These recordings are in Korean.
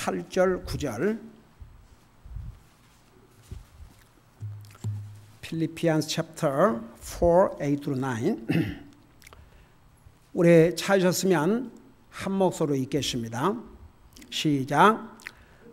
8절 9절 필리피안스 챕터 4, 8-9 우리 찾으셨으면 한 목소리로 읽겠습니다. 시작.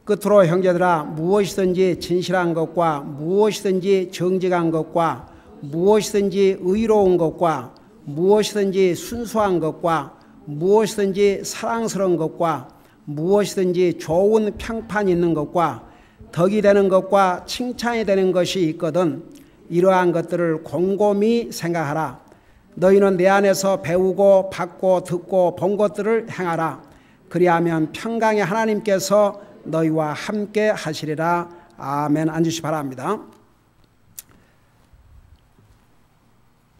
끝으로 형제들아 무엇이든지 진실한 것과 무엇이든지 정직한 것과 무엇이든지 의로운 것과 무엇이든지 순수한 것과 무엇이든지 사랑스러운 것과 무엇이든지 좋은 평판이 있는 것과 덕이 되는 것과 칭찬이 되는 것이 있거든 이러한 것들을 곰곰이 생각하라. 너희는 내 안에서 배우고 받고 듣고 본 것들을 행하라. 그리하면 평강의 하나님께서 너희와 함께 하시리라. 아멘. 앉으시 바랍니다.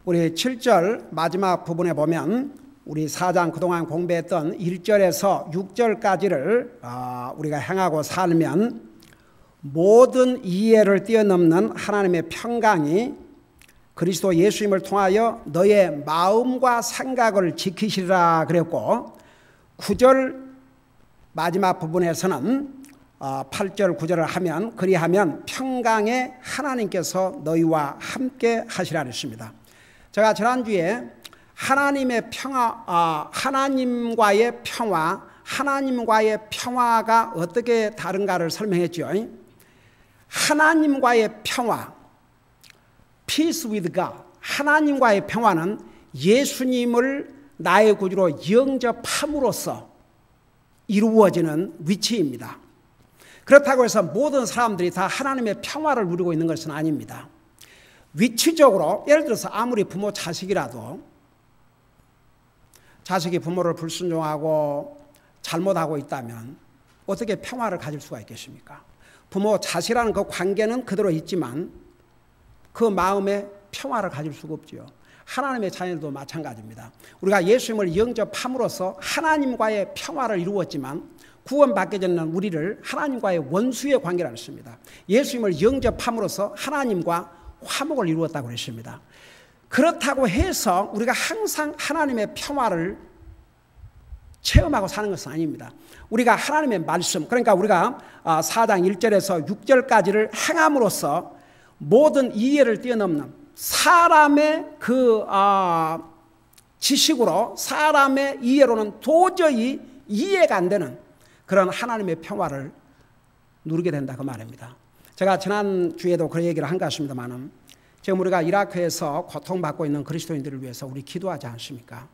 우리 7절 마지막 부분에 보면 우리 4장 그동안 공부했던 1절에서 6절까지를 우리가 행하고 살면 모든 이해를 뛰어넘는 하나님의 평강이 그리스도 예수님을 통하여 너의 마음과 생각을 지키시리라 그랬고 9절 마지막 부분에서는 8절 9절을 하면 그리하면 평강의 하나님께서 너희와 함께 하시라 했습니다. 제가 지난주에 하나님의 평화, 하나님과의 평화, 하나님과의 평화가 어떻게 다른가를 설명했죠. 하나님과의 평화, peace with God, 하나님과의 평화는 예수님을 나의 구주로 영접함으로써 이루어지는 위치입니다. 그렇다고 해서 모든 사람들이 다 하나님의 평화를 누리고 있는 것은 아닙니다. 위치적으로 예를 들어서 아무리 부모 자식이라도 자식이 부모를 불순종하고 잘못하고 있다면 어떻게 평화를 가질 수가 있겠습니까? 부모 자식이라는 그 관계는 그대로 있지만 그 마음에 평화를 가질 수가 없지요. 하나님의 자녀들도 마찬가지입니다. 우리가 예수님을 영접함으로써 하나님과의 평화를 이루었지만 구원받기 전에는 우리를 하나님과의 원수의 관계라고 했습니다. 예수님을 영접함으로써 하나님과 화목을 이루었다고 그랬습니다. 그렇다고 해서 우리가 항상 하나님의 평화를 체험하고 사는 것은 아닙니다. 우리가 하나님의 말씀, 그러니까 우리가 4장 1절에서 6절까지를 행함으로써 모든 이해를 뛰어넘는 사람의 그 지식으로 사람의 이해로는 도저히 이해가 안 되는 그런 하나님의 평화를 누리게 된다 그 말입니다. 제가 지난주에도 그 얘기를 한 것 같습니다만 지금 우리가 이라크에서 고통받고 있는 그리스도인들을 위해서 우리 기도하지 않습니까?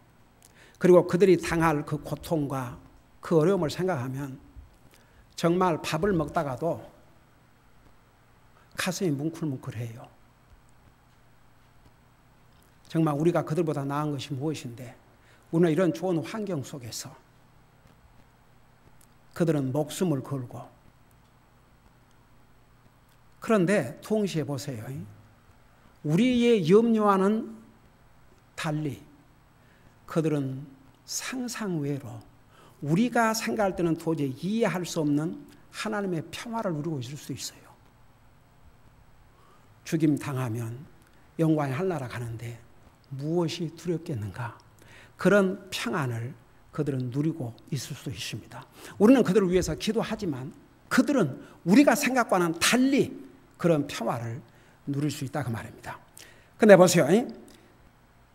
그리고 그들이 당할 그 고통과 그 어려움을 생각하면 정말 밥을 먹다가도 가슴이 뭉클뭉클해요. 정말 우리가 그들보다 나은 것이 무엇인데 우리는 이런 좋은 환경 속에서 그들은 목숨을 걸고 그런데 동시에 보세요. 우리의 염려와는 달리 그들은 상상외로 우리가 생각할 때는 도저히 이해할 수 없는 하나님의 평화를 누리고 있을 수 있어요. 죽임 당하면 영광의 하늘나라 가는데 무엇이 두렵겠는가? 그런 평안을 그들은 누리고 있을 수 있습니다. 우리는 그들을 위해서 기도하지만 그들은 우리가 생각과는 달리 그런 평화를 누릴 수 있다 그 말입니다. 근데 보세요.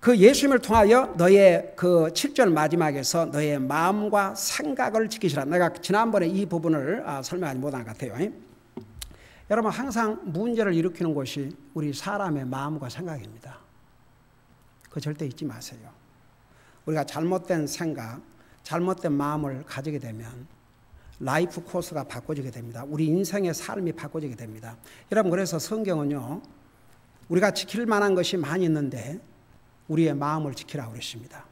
그 예수님을 통하여 너의 그 7절 마지막에서 너의 마음과 생각을 지키시라. 내가 지난번에 이 부분을 설명하지 못한 것 같아요. 여러분 항상 문제를 일으키는 것이 우리 사람의 마음과 생각입니다. 그거 절대 잊지 마세요. 우리가 잘못된 생각, 잘못된 마음을 가지게 되면 라이프 코스가 바꿔지게 됩니다. 우리 인생의 삶이 바꿔지게 됩니다. 여러분 그래서 성경은요. 우리가 지킬 만한 것이 많이 있는데 우리의 마음을 지키라고 그랬습니다.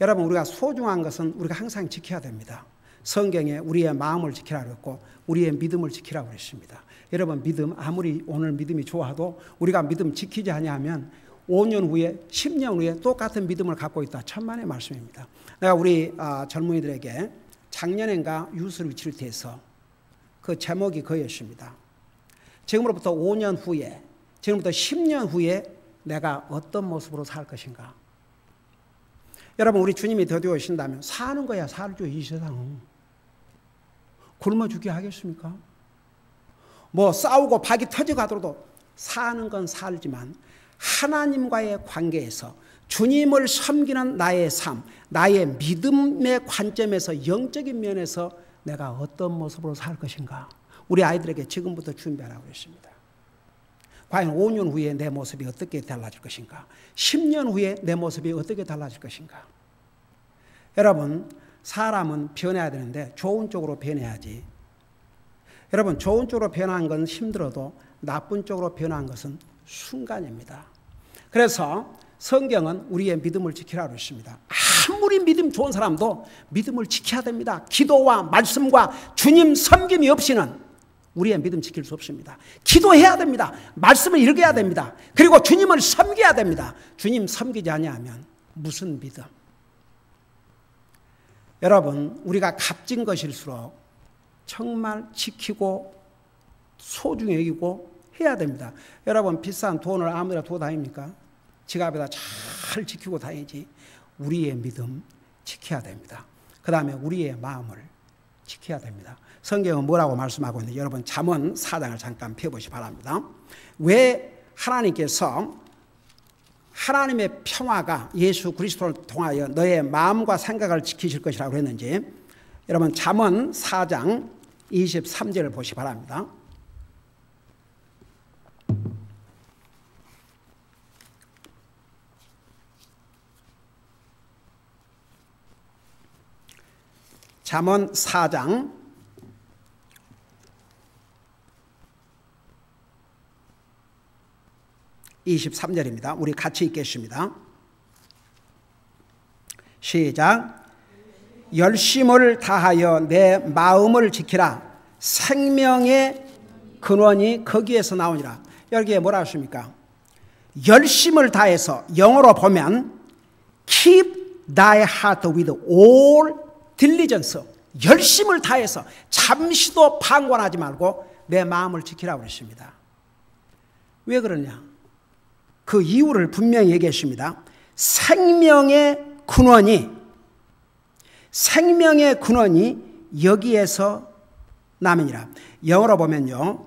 여러분 우리가 소중한 것은 우리가 항상 지켜야 됩니다. 성경에 우리의 마음을 지키라고 했고 우리의 믿음을 지키라고 그랬습니다. 여러분 믿음 아무리 오늘 믿음이 좋아도 우리가 믿음 지키지 아니하면 5년 후에 10년 후에 똑같은 믿음을 갖고 있다. 천만의 말씀입니다. 내가 우리 젊은이들에게 작년엔가 뉴스를 칠 때에서 그 제목이 그였습니다. 지금으로부터 5년 후에 지금부터 10년 후에 내가 어떤 모습으로 살 것인가. 여러분 우리 주님이 더 되어 오신다면 사는 거야 살죠. 이 세상은 굶어 죽게 하겠습니까? 뭐 싸우고 박이 터져가더라도 사는 건 살지만 하나님과의 관계에서 주님을 섬기는 나의 삶, 나의 믿음의 관점에서 영적인 면에서 내가 어떤 모습으로 살 것인가? 우리 아이들에게 지금부터 준비하라고 했습니다. 과연 5년 후에 내 모습이 어떻게 달라질 것인가? 10년 후에 내 모습이 어떻게 달라질 것인가? 여러분, 사람은 변해야 되는데 좋은 쪽으로 변해야지. 여러분, 좋은 쪽으로 변한 건 힘들어도 나쁜 쪽으로 변한 것은 순간입니다. 그래서 성경은 우리의 믿음을 지키라고 했습니다. 아무리 믿음 좋은 사람도 믿음을 지켜야 됩니다. 기도와 말씀과 주님 섬김이 없이는 우리의 믿음 지킬 수 없습니다. 기도해야 됩니다. 말씀을 읽어야 됩니다. 그리고 주님을 섬겨야 됩니다. 주님 섬기지 아니하면 무슨 믿음? 여러분, 우리가 값진 것일수록 정말 지키고 소중히 여기고 해야 됩니다. 여러분, 비싼 돈을 아무데나 두고 다닙니까? 지갑에다 잘 지키고 다니지. 우리의 믿음 지켜야 됩니다. 그 다음에 우리의 마음을 지켜야 됩니다. 성경은 뭐라고 말씀하고 있는지 여러분 잠언 4장을 잠깐 펴보시 바랍니다. 왜 하나님께서 하나님의 평화가 예수 그리스도를 통하여 너의 마음과 생각을 지키실 것이라고 했는지 여러분 잠언 4장 23절을 보시 바랍니다. 잠언 4장 23절입니다. 우리 같이 읽겠습니다. 시작. 열심을 다하여 내 마음을 지키라. 생명의 근원이 거기에서 나오니라. 여기에 뭐라 하십니까? 열심을 다해서 영어로 보면 keep thy heart with all diligence. 열심을 다해서 잠시도 방관하지 말고 내 마음을 지키라고 그랬습니다. 왜 그러냐? 그 이유를 분명히 얘기했습니다. 생명의 근원이 여기에서 남이니라. 영어로 보면요.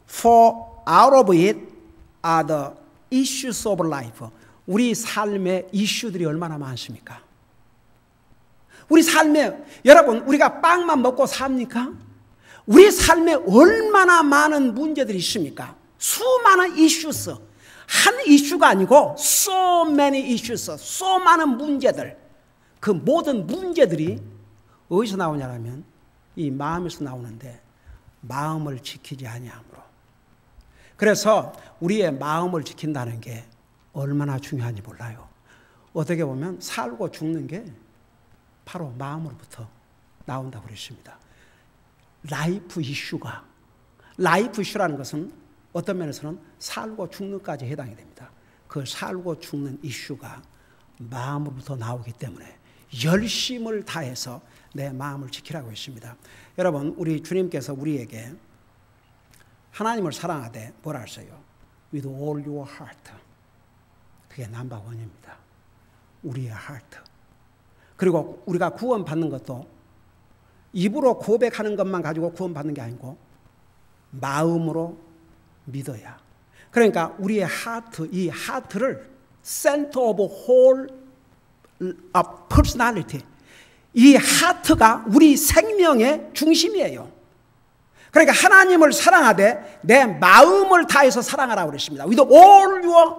For out of it are the issues of life. 우리 삶의 이슈들이 얼마나 많습니까? 우리 삶에 여러분 우리가 빵만 먹고 삽니까? 우리 삶에 얼마나 많은 문제들이 있습니까? 수많은 이슈스. 한 이슈가 아니고 so many issues, so 많은 문제들. 그 모든 문제들이 어디서 나오냐면 이 마음에서 나오는데 마음을 지키지 아니함으로. 그래서 우리의 마음을 지킨다는 게 얼마나 중요한지 몰라요. 어떻게 보면 살고 죽는 게 바로 마음으로부터 나온다고 그랬습니다. 라이프 이슈라는 것은 어떤 면에서는 살고 죽는까지 해당이 됩니다. 그 살고 죽는 이슈가 마음으로부터 나오기 때문에 열심을 다해서 내 마음을 지키라고 했습니다. 여러분, 우리 주님께서 우리에게 하나님을 사랑하되 뭐라 하세요? With all your heart. 그게 넘버원입니다. 우리의 heart. 그리고 우리가 구원받는 것도 입으로 고백하는 것만 가지고 구원받는 게 아니고 마음으로 믿어야. 그러니까 우리의 하트, 이 하트를 center of whole personality. 이 하트가 우리 생명의 중심이에요. 그러니까 하나님을 사랑하되 내 마음을 다해서 사랑하라고 그랬습니다. With all your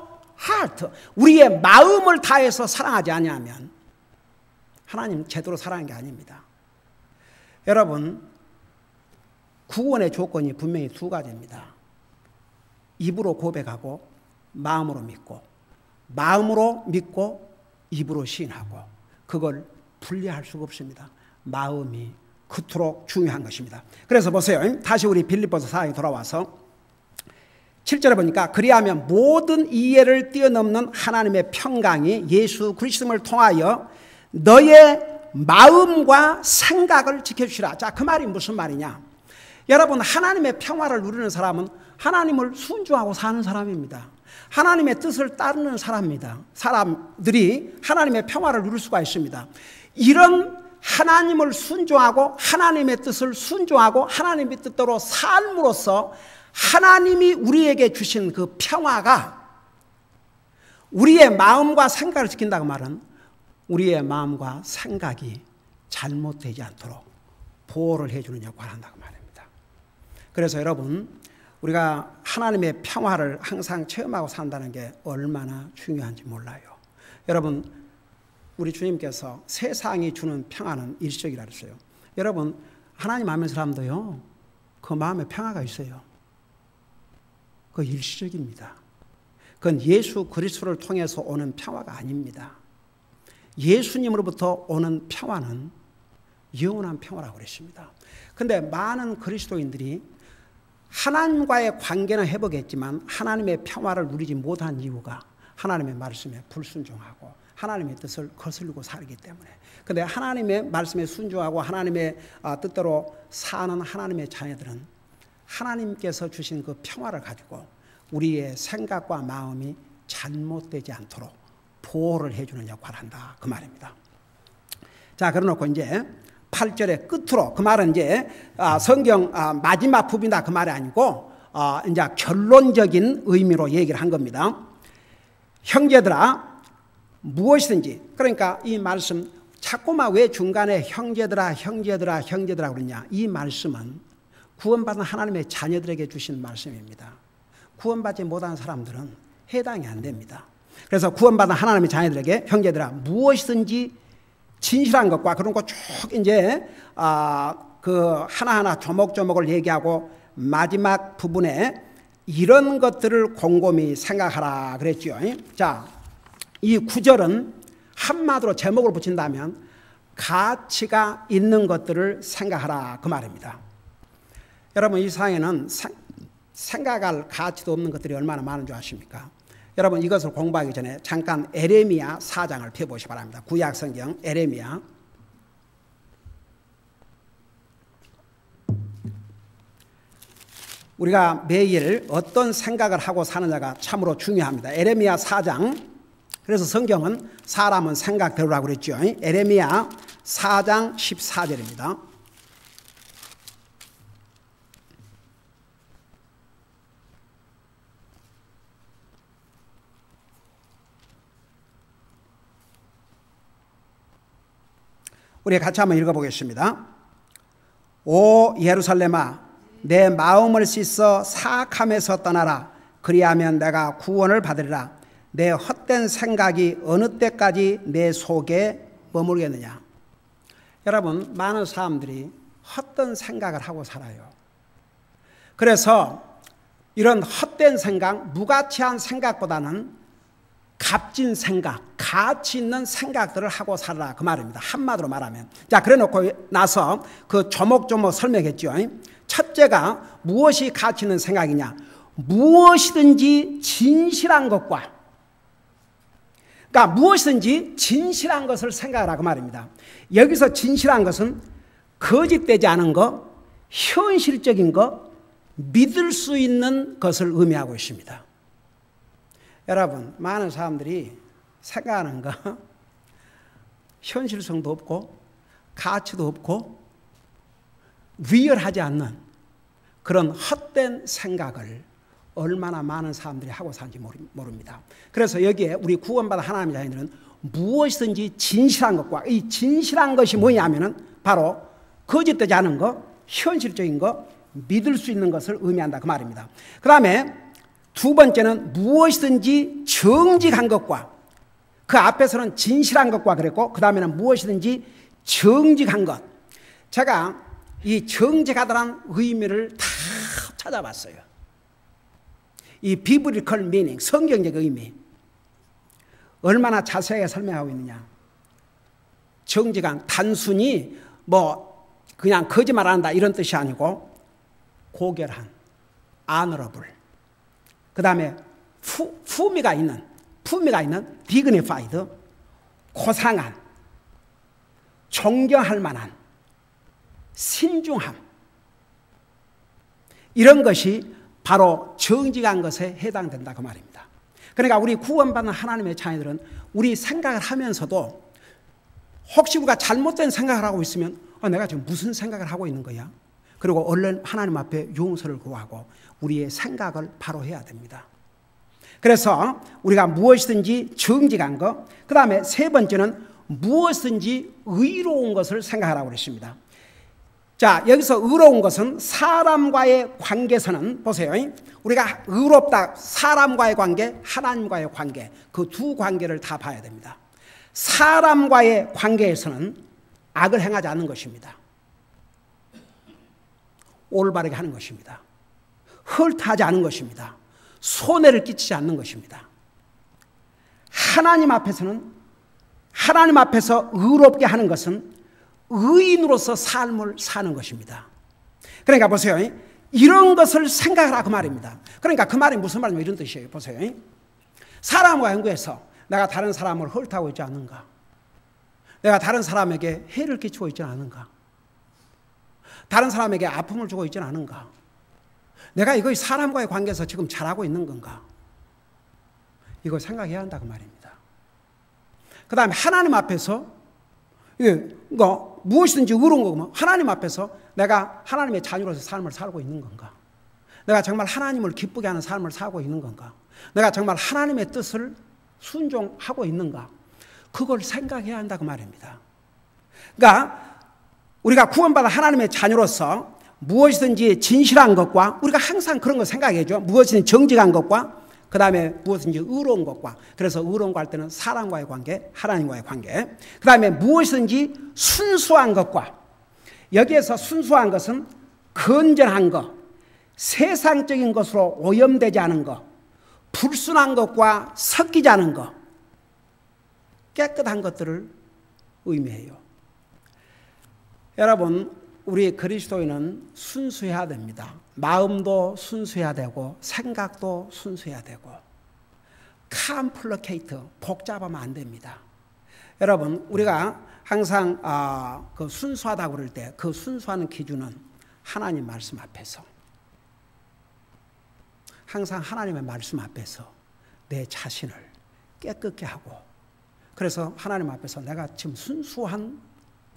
heart. 우리의 마음을 다해서 사랑하지 아니하면 하나님 제대로 사랑하는 게 아닙니다. 여러분, 구원의 조건이 분명히 두 가지입니다. 입으로 고백하고 마음으로 믿고, 마음으로 믿고 입으로 시인하고, 그걸 분리할 수가 없습니다. 마음이 그토록 중요한 것입니다. 그래서 보세요. 다시 우리 빌립보서 4장에 돌아와서 7절에 보니까 그리하면 모든 이해를 뛰어넘는 하나님의 평강이 예수 그리스도를 통하여 너의 마음과 생각을 지켜주시라. 자, 그 말이 무슨 말이냐? 여러분, 하나님의 평화를 누리는 사람은 하나님을 순종하고 사는 사람입니다. 하나님의 뜻을 따르는 사람입니다. 사람들이 하나님의 평화를 누릴 수가 있습니다. 이런 하나님을 순종하고 하나님의 뜻을 순종하고 하나님의 뜻대로 삶으로써 하나님이 우리에게 주신 그 평화가 우리의 마음과 생각을 지킨다고 말은 우리의 마음과 생각이 잘못되지 않도록 보호를 해주는 역할을 한다고 말입니다. 그래서 여러분, 우리가 하나님의 평화를 항상 체험하고 산다는 게 얼마나 중요한지 몰라요. 여러분, 우리 주님께서 세상이 주는 평화는 일시적이라 그랬어요. 여러분, 하나님 아는 사람도요, 그 마음에 평화가 있어요. 그거 일시적입니다. 그건 예수 그리스도를 통해서 오는 평화가 아닙니다. 예수님으로부터 오는 평화는 영원한 평화라고 그랬습니다. 그런데 많은 그리스도인들이 하나님과의 관계는 회복했지만 하나님의 평화를 누리지 못한 이유가 하나님의 말씀에 불순종하고 하나님의 뜻을 거슬리고 살기 때문에. 그런데 하나님의 말씀에 순종하고 하나님의 뜻대로 사는 하나님의 자녀들은 하나님께서 주신 그 평화를 가지고 우리의 생각과 마음이 잘못되지 않도록 보호를 해주는 역할을 한다, 그 말입니다. 자, 그래놓고 이제 8절의 끝으로, 그 말은 이제 성경 마지막 부분이다 그 말이 아니고 이제 결론적인 의미로 얘기를 한 겁니다. 형제들아 무엇이든지, 그러니까 이 말씀 자꾸만 왜 중간에 형제들아 그러냐, 이 말씀은 구원받은 하나님의 자녀들에게 주신 말씀입니다. 구원받지 못한 사람들은 해당이 안 됩니다. 그래서 구원받은 하나님의 자녀들에게 형제들아 무엇이든지 진실한 것과 그런 거 쭉 이제 그 하나하나 조목조목을 얘기하고 마지막 부분에 이런 것들을 곰곰이 생각하라 그랬죠. 자, 이 구절은 한마디로 제목을 붙인다면 가치가 있는 것들을 생각하라 그 말입니다. 여러분, 이 세상에는 생각할 가치도 없는 것들이 얼마나 많은 줄 아십니까? 여러분, 이것을 공부하기 전에 잠깐 에레미야 4장을 펴보시기 바랍니다. 구약성경 에레미야. 우리가 매일 어떤 생각을 하고 사느냐가 참으로 중요합니다. 에레미야 4장. 그래서 성경은 사람은 생각대로라고 그랬죠. 에레미야 4장 14절입니다. 우리 같이 한번 읽어보겠습니다. 오 예루살렘아, 내 마음을 씻어 사악함에서 떠나라. 그리하면 내가 구원을 받으리라. 내 헛된 생각이 어느 때까지 내 속에 머무르겠느냐. 여러분, 많은 사람들이 헛된 생각을 하고 살아요. 그래서 이런 헛된 생각, 무가치한 생각보다는 값진 생각, 가치 있는 생각들을 하고 살아라 그 말입니다. 한마디로 말하면. 자, 그래 놓고 나서 그 조목조목 설명했죠. 첫째가 무엇이 가치 있는 생각이냐, 무엇이든지 진실한 것과, 그러니까 무엇이든지 진실한 것을 생각하라 그 말입니다. 여기서 진실한 것은 거짓되지 않은 것, 현실적인 것, 믿을 수 있는 것을 의미하고 있습니다. 여러분, 많은 사람들이 생각하는 거 현실성도 없고 가치도 없고 리얼하지 않는 그런 헛된 생각을 얼마나 많은 사람들이 하고 사는지 모릅니다. 그래서 여기에 우리 구원받은 하나님의 자녀들은 무엇이든지 진실한 것과, 이 진실한 것이 뭐냐면은 바로 거짓되지 않은 것, 현실적인 것, 믿을 수 있는 것을 의미한다 그 말입니다. 그 다음에 두 번째는 무엇이든지 정직한 것과, 그 앞에서는 진실한 것과 그랬고 그 다음에는 무엇이든지 정직한 것. 제가 이 정직하다는 의미를 다 찾아봤어요. 이 비브리컬 미닝, 성경적 의미 얼마나 자세하게 설명하고 있느냐. 정직한, 단순히 뭐 그냥 거짓말 안 한다 이런 뜻이 아니고 고결한, honorable, 그 다음에 품위가 있는 dignified, 고상한, 존경할 만한, 신중함, 이런 것이 바로 정직한 것에 해당된다 그 말입니다. 그러니까 우리 구원받는 하나님의 자녀들은 우리 생각을 하면서도 혹시 우리가 잘못된 생각을 하고 있으면 내가 지금 무슨 생각을 하고 있는 거야? 그리고 얼른 하나님 앞에 용서를 구하고 우리의 생각을 바로 해야 됩니다. 그래서 우리가 무엇이든지 정직한 것, 그 다음에 세 번째는 무엇이든지 의로운 것을 생각하라고 그랬습니다. 자, 여기서 의로운 것은 사람과의 관계에서는 보세요. 우리가 의롭다, 사람과의 관계, 하나님과의 관계, 그 두 관계를 다 봐야 됩니다. 사람과의 관계에서는 악을 행하지 않는 것입니다. 올바르게 하는 것입니다. 헐트하지 않은 것입니다. 손해를 끼치지 않는 것입니다. 하나님 앞에서는, 하나님 앞에서 의롭게 하는 것은 의인으로서 삶을 사는 것입니다. 그러니까 보세요. 이런 것을 생각하라 그 말입니다. 그러니까 그 말이 무슨 말이냐면 이런 뜻이에요. 보세요. 사람과 연구해서 내가 다른 사람을 헐트하고 있지 않는가? 내가 다른 사람에게 해를 끼치고 있지 않은가? 다른 사람에게 아픔을 주고 있지 않은가? 내가 이거 사람과의 관계에서 지금 잘하고 있는 건가? 이거 생각해야 한다고 말입니다. 그 다음에 하나님 앞에서 무엇이든지 의로운 거면 하나님 앞에서 내가 하나님의 자녀로서 삶을 살고 있는 건가? 내가 정말 하나님을 기쁘게 하는 삶을 살고 있는 건가? 내가 정말 하나님의 뜻을 순종하고 있는가? 그걸 생각해야 한다고 말입니다. 그러니까 우리가 구원받은 하나님의 자녀로서 무엇이든지 진실한 것과, 우리가 항상 그런 거 생각해야죠. 무엇이든지 정직한 것과, 그 다음에 무엇이든지 의로운 것과, 그래서 의로운 거 할 때는 사람과의 관계, 하나님과의 관계, 그 다음에 무엇이든지 순수한 것과, 여기에서 순수한 것은 건전한 것, 세상적인 것으로 오염되지 않은 것, 불순한 것과 섞이지 않은 것, 깨끗한 것들을 의미해요. 여러분, 우리 그리스도인은 순수해야 됩니다. 마음도 순수해야 되고 생각도 순수해야 되고 컴플리케이트, 복잡하면 안 됩니다. 여러분, 우리가 항상 그 순수하다고 그럴 때 그 순수하는 기준은 하나님 말씀 앞에서, 항상 하나님의 말씀 앞에서 내 자신을 깨끗게 하고, 그래서 하나님 앞에서 내가 지금 순수한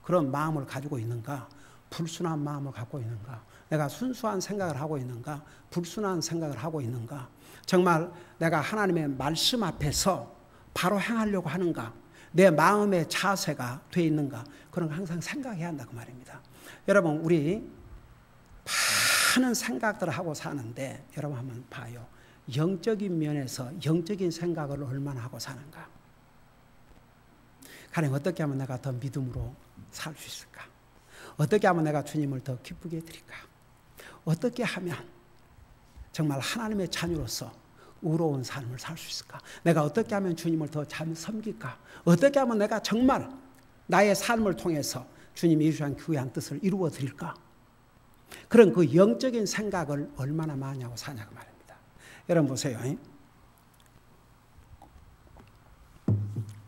그런 마음을 가지고 있는가, 불순한 마음을 갖고 있는가, 내가 순수한 생각을 하고 있는가, 불순한 생각을 하고 있는가, 정말 내가 하나님의 말씀 앞에서 바로 행하려고 하는가, 내 마음의 자세가 돼 있는가, 그런 거 항상 생각해야 한다고 말입니다. 여러분, 우리 많은 생각들을 하고 사는데 여러분 한번 봐요. 영적인 면에서 영적인 생각을 얼마나 하고 사는가. 가령 어떻게 하면 내가 더 믿음으로 살 수 있을까? 어떻게 하면 내가 주님을 더 기쁘게 해드릴까? 어떻게 하면 정말 하나님의 자녀로서 의로운 삶을 살 수 있을까? 내가 어떻게 하면 주님을 더 잘 섬길까? 어떻게 하면 내가 정말 나의 삶을 통해서 주님이 이루신 귀한 뜻을 이루어 드릴까? 그런 그 영적인 생각을 얼마나 많이 하고 사냐고 말입니다. 여러분 보세요.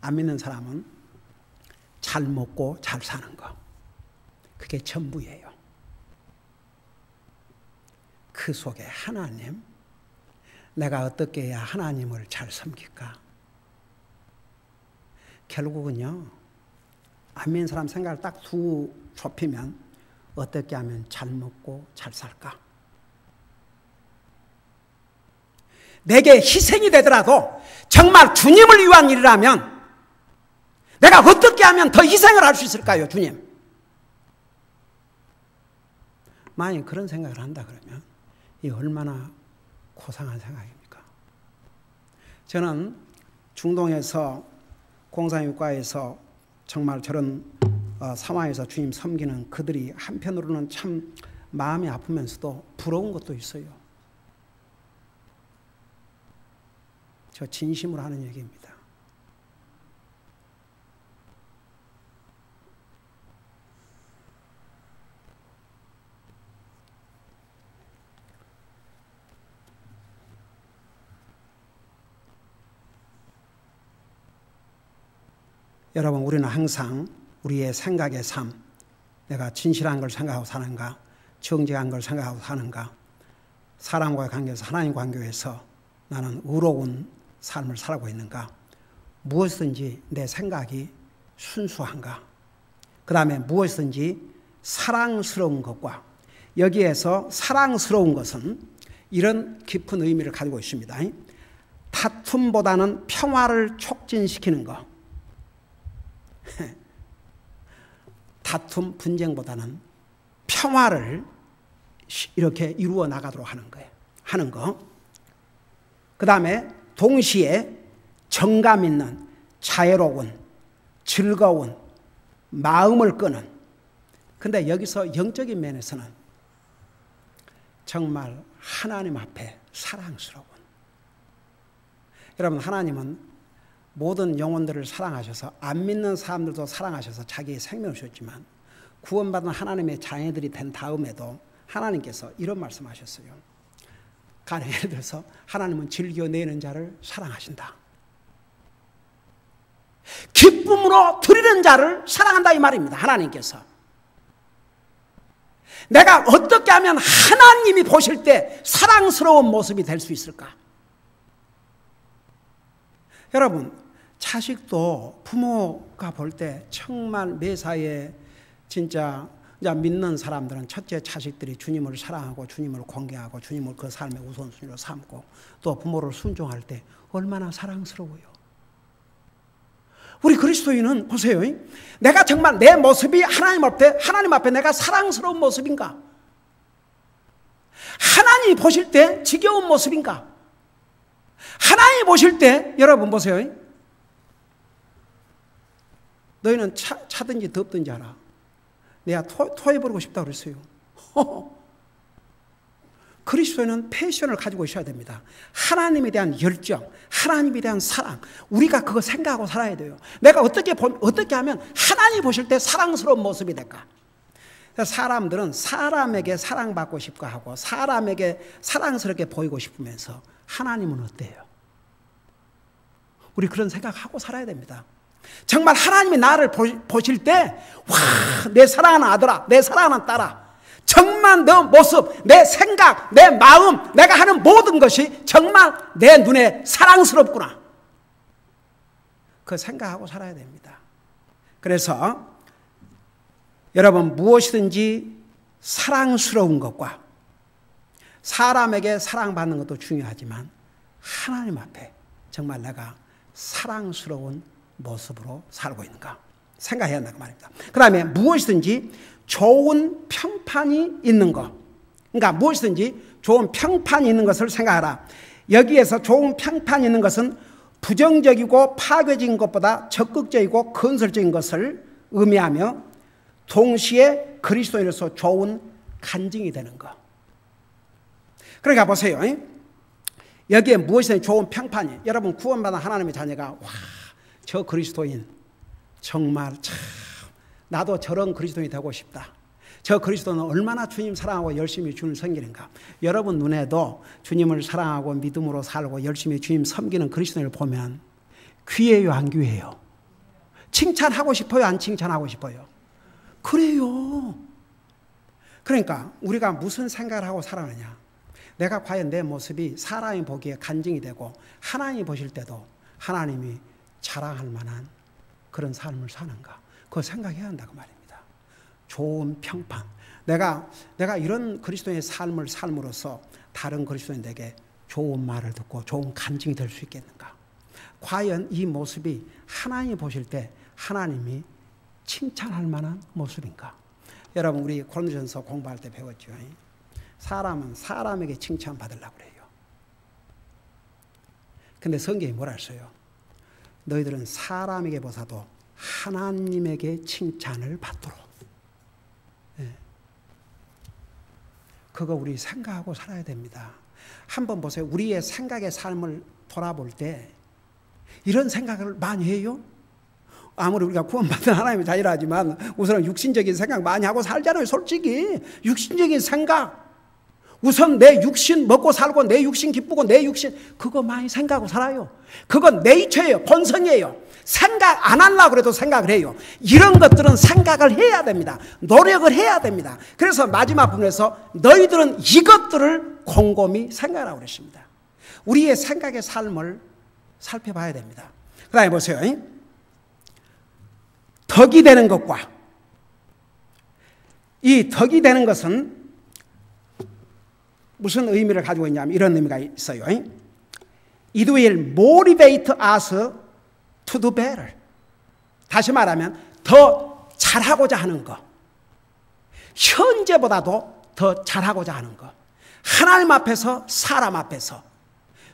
안 믿는 사람은 잘 먹고 잘 사는 거, 그게 전부예요. 그 속에 하나님, 내가 어떻게 해야 하나님을 잘 섬길까? 결국은요, 안 믿는 사람 생각을 딱 좁히면 어떻게 하면 잘 먹고 잘 살까? 내게 희생이 되더라도 정말 주님을 위한 일이라면 내가 어떻게 하면 더 희생을 할 수 있을까요, 주님? 만약 그런 생각을 한다 그러면 이 얼마나 고상한 생각입니까? 저는 중동에서 공산육가에서 정말 저런 상황에서 주님 섬기는 그들이 한편으로는 참 마음이 아프면서도 부러운 것도 있어요. 저 진심으로 하는 얘기입니다. 여러분, 우리는 항상 우리의 생각의 삶, 내가 진실한 걸 생각하고 사는가, 정직한 걸 생각하고 사는가, 사람과의 관계에서, 하나님 관계에서 나는 의로운 삶을 살고 있는가, 무엇이든지 내 생각이 순수한가? 그 다음에 무엇이든지 사랑스러운 것과, 여기에서 사랑스러운 것은 이런 깊은 의미를 가지고 있습니다. 다툼보다는 평화를 촉진시키는 것. 다툼, 분쟁보다는 평화를 이렇게 이루어 나가도록 하는 거예요. 하는 거. 그 다음에 동시에 정감 있는, 자애로운, 즐거운, 마음을 끄는. 근데 여기서 영적인 면에서는 정말 하나님 앞에 사랑스러운. 여러분, 하나님은 모든 영혼들을 사랑하셔서, 안 믿는 사람들도 사랑하셔서 자기의 생명을 주셨지만, 구원받은 하나님의 자녀들이 된 다음에도 하나님께서 이런 말씀하셨어요. 가령 예를 들어서 하나님은 즐겨내는 자를 사랑하신다. 기쁨으로 드리는 자를 사랑한다, 이 말입니다. 하나님께서. 내가 어떻게 하면 하나님이 보실 때 사랑스러운 모습이 될 수 있을까? 여러분, 자식도 부모가 볼 때 정말 매사에 진짜 믿는 사람들은 첫째 자식들이 주님을 사랑하고 주님을 공경하고 주님을 그 삶의 우선순위로 삼고 또 부모를 순종할 때 얼마나 사랑스러워요. 우리 그리스도인은 보세요. 내가 정말 내 모습이 하나님 앞에 내가 사랑스러운 모습인가? 하나님이 보실 때 지겨운 모습인가? 하나님이 보실 때, 여러분 보세요. 너희는 차든지 덥든지 알아. 내가 토해버리고 싶다고 그랬어요. 그리스도인은 패션을 가지고 있어야 됩니다. 하나님에 대한 열정, 하나님에 대한 사랑, 우리가 그거 생각하고 살아야 돼요. 내가 어떻게 하면 하나님이 보실 때 사랑스러운 모습이 될까? 사람들은 사람에게 사랑받고 싶고 하고 사람에게 사랑스럽게 보이고 싶으면서 하나님은 어때요? 우리 그런 생각하고 살아야 됩니다. 정말 하나님이 나를 보실 때, 와, 내 사랑하는 아들아, 내 사랑하는 딸아, 정말 너 모습, 내 생각, 내 마음, 내가 하는 모든 것이 정말 내 눈에 사랑스럽구나. 그 생각하고 살아야 됩니다. 그래서 여러분, 무엇이든지 사랑스러운 것과 사람에게 사랑받는 것도 중요하지만 하나님 앞에 정말 내가 사랑스러운 모습으로 살고 있는가 생각해야 한다고 말입니다. 그 다음에 무엇이든지 좋은 평판이 있는 것. 그러니까 무엇이든지 좋은 평판이 있는 것을 생각하라. 여기에서 좋은 평판이 있는 것은 부정적이고 파괴적인 것보다 적극적이고 건설적인 것을 의미하며 동시에 그리스도인으로서 좋은 간증이 되는 것. 그러니까 보세요. 여기에 무엇이든 좋은 평판이, 여러분 구원받은 하나님의 자녀가 와, 저 그리스도인 정말 참 나도 저런 그리스도인이 되고 싶다. 저 그리스도는 얼마나 주님 사랑하고 열심히 주님 섬기는가. 여러분 눈에도 주님을 사랑하고 믿음으로 살고 열심히 주님 섬기는 그리스도인을 보면 귀해요, 안 귀해요? 칭찬하고 싶어요, 안 칭찬하고 싶어요? 그래요. 그러니까 우리가 무슨 생각을 하고 살아가느냐. 내가 과연 내 모습이 사람이 보기에 간증이 되고 하나님이 보실 때도 하나님이 자랑할 만한 그런 삶을 사는가. 그거 생각해야 한다고 말입니다. 좋은 평판. 내가 이런 그리스도인의 삶을 삶으로써 다른 그리스도인에게 좋은 말을 듣고 좋은 간증이 될 수 있겠는가. 과연 이 모습이 하나님이 보실 때 하나님이 칭찬할 만한 모습인가. 여러분 우리 고린도전서 공부할 때 배웠죠. 사람은 사람에게 칭찬받으려고 그래요. 근데 성경이 뭐라 했어요? 너희들은 사람에게 보사도 하나님에게 칭찬을 받도록. 네. 그거 우리 생각하고 살아야 됩니다. 한번 보세요. 우리의 생각의 삶을 돌아볼 때 이런 생각을 많이 해요? 아무리 우리가 구원받은 하나님의 자녀라 하지만 우선 육신적인 생각 많이 하고 살잖아요. 솔직히 육신적인 생각, 우선 내 육신 먹고 살고 내 육신 기쁘고 내 육신 그거 많이 생각하고 살아요. 그건 네이처예요. 본성이에요. 생각 안 하려고 그래도 생각을 해요. 이런 것들은 생각을 해야 됩니다. 노력을 해야 됩니다. 그래서 마지막 부분에서 너희들은 이것들을 곰곰이 생각하라고 그랬습니다. 우리의 생각의 삶을 살펴봐야 됩니다. 그 다음에 보세요. 덕이 되는 것과, 이 덕이 되는 것은 무슨 의미를 가지고 있냐면 이런 의미가 있어요. It will motivate us to do better. 다시 말하면 더 잘하고자 하는 것, 현재보다도 더 잘하고자 하는 것, 하나님 앞에서 사람 앞에서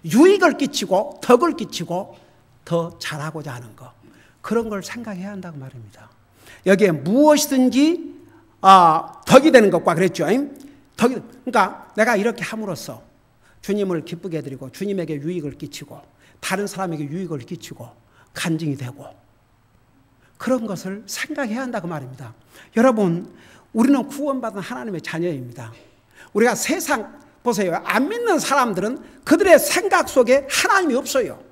유익을 끼치고 덕을 끼치고 더 잘하고자 하는 것, 그런 걸 생각해야 한다고 말입니다. 여기에 무엇이든지 덕이 되는 것과 그랬죠. 그러니까 내가 이렇게 함으로써 주님을 기쁘게 해드리고 주님에게 유익을 끼치고 다른 사람에게 유익을 끼치고 간증이 되고 그런 것을 생각해야 한다고 말입니다. 여러분, 우리는 구원받은 하나님의 자녀입니다. 우리가 세상 보세요. 안 믿는 사람들은 그들의 생각 속에 하나님이 없어요.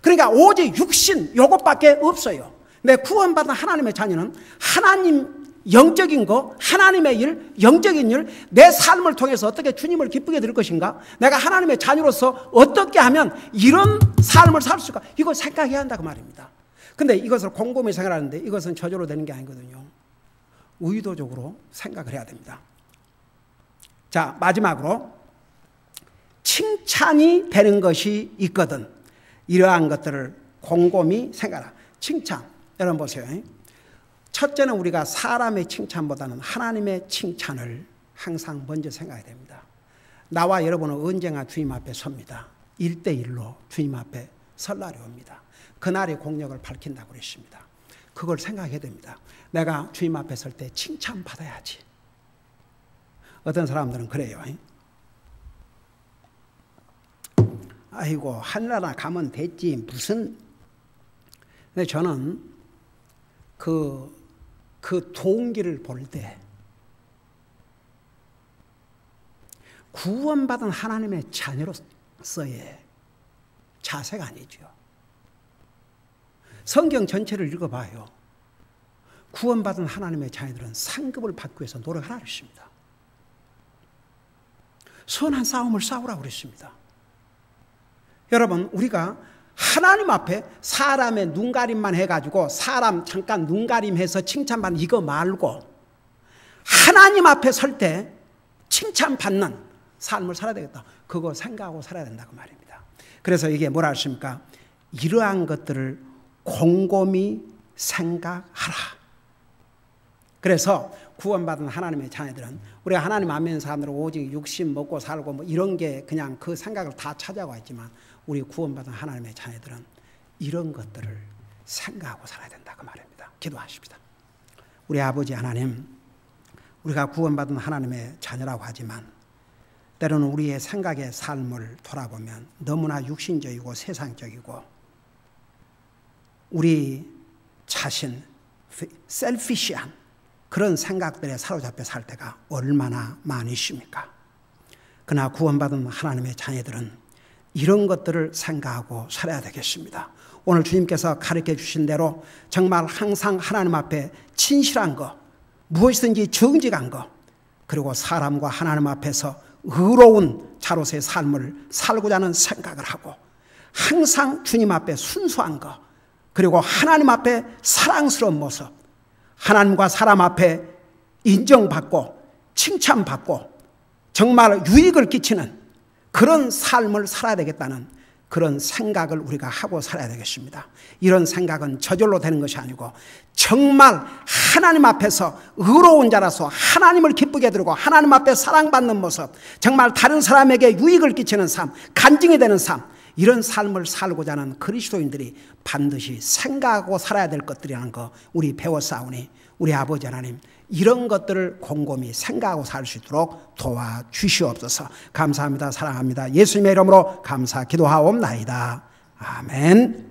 그러니까 오직 육신 요것밖에 없어요. 내 구원받은 하나님의 자녀는 하나님 영적인 거, 하나님의 일, 영적인 일, 내 삶을 통해서 어떻게 주님을 기쁘게 드릴 것인가? 내가 하나님의 자녀로서 어떻게 하면 이런 삶을 살 수 있을까? 이걸 생각해야 한다고 말입니다. 근데 이것을 곰곰이 생각하는데 이것은 저절로 되는 게 아니거든요. 의도적으로 생각을 해야 됩니다. 자, 마지막으로 칭찬이 되는 것이 있거든. 이러한 것들을 곰곰이 생각하라. 칭찬. 여러분 보세요. 첫째는 우리가 사람의 칭찬보다는 하나님의 칭찬을 항상 먼저 생각해야 됩니다. 나와 여러분은 언젠가 주님 앞에 섭니다. 1대1로 주님 앞에 설 날이 옵니다. 그날의 공력을 밝힌다고 그랬습니다. 그걸 생각해야 됩니다. 내가 주님 앞에 설 때 칭찬받아야지. 어떤 사람들은 그래요. 아이고, 하늘나라 가면 됐지 무슨. 근데 저는 그 동기를 볼 때 구원받은 하나님의 자녀로서의 자세가 아니죠. 성경 전체를 읽어봐요. 구원받은 하나님의 자녀들은 상급을 받기 위해서 노력하라 그랬습니다. 선한 싸움을 싸우라고 그랬습니다. 여러분, 우리가 하나님 앞에 사람의 눈가림만 해가지고 사람 잠깐 눈가림해서 칭찬받는 이거 말고 하나님 앞에 설 때 칭찬받는 삶을 살아야 되겠다. 그거 생각하고 살아야 된다고 말입니다. 그래서 이게 뭐라 하십니까? 이러한 것들을 곰곰이 생각하라. 그래서 구원받은 하나님의 자녀들은, 우리가 하나님 안 믿는 사람들은 오직 육신 먹고 살고 뭐 이런 게 그냥 그 생각을 다 차지하고 있지만 우리 구원받은 하나님의 자녀들은 이런 것들을 생각하고 살아야 된다고 말입니다. 기도하십시다. 우리 아버지 하나님, 우리가 구원받은 하나님의 자녀라고 하지만 때로는 우리의 생각의 삶을 돌아보면 너무나 육신적이고 세상적이고 우리 자신, 셀피시한 그런 생각들에 사로잡혀 살 때가 얼마나 많으십니까? 그러나 구원받은 하나님의 자녀들은 이런 것들을 생각하고 살아야 되겠습니다. 오늘 주님께서 가르쳐 주신 대로 정말 항상 하나님 앞에 진실한 것, 무엇이든지 정직한 것, 그리고 사람과 하나님 앞에서 의로운 자로서의 삶을 살고자 하는 생각을 하고 항상 주님 앞에 순수한 것, 그리고 하나님 앞에 사랑스러운 모습, 하나님과 사람 앞에 인정받고 칭찬받고 정말 유익을 끼치는 그런 삶을 살아야 되겠다는 그런 생각을 우리가 하고 살아야 되겠습니다. 이런 생각은 저절로 되는 것이 아니고 정말 하나님 앞에서 의로운 자라서 하나님을 기쁘게 드리고 하나님 앞에 사랑받는 모습, 정말 다른 사람에게 유익을 끼치는 삶, 간증이 되는 삶, 이런 삶을 살고자 하는 그리스도인들이 반드시 생각하고 살아야 될 것들이라는 거 우리 배웠사오니 우리 아버지 하나님, 이런 것들을 곰곰이 생각하고 살 수 있도록 도와주시옵소서. 감사합니다. 사랑합니다. 예수님의 이름으로 감사 기도하옵나이다. 아멘.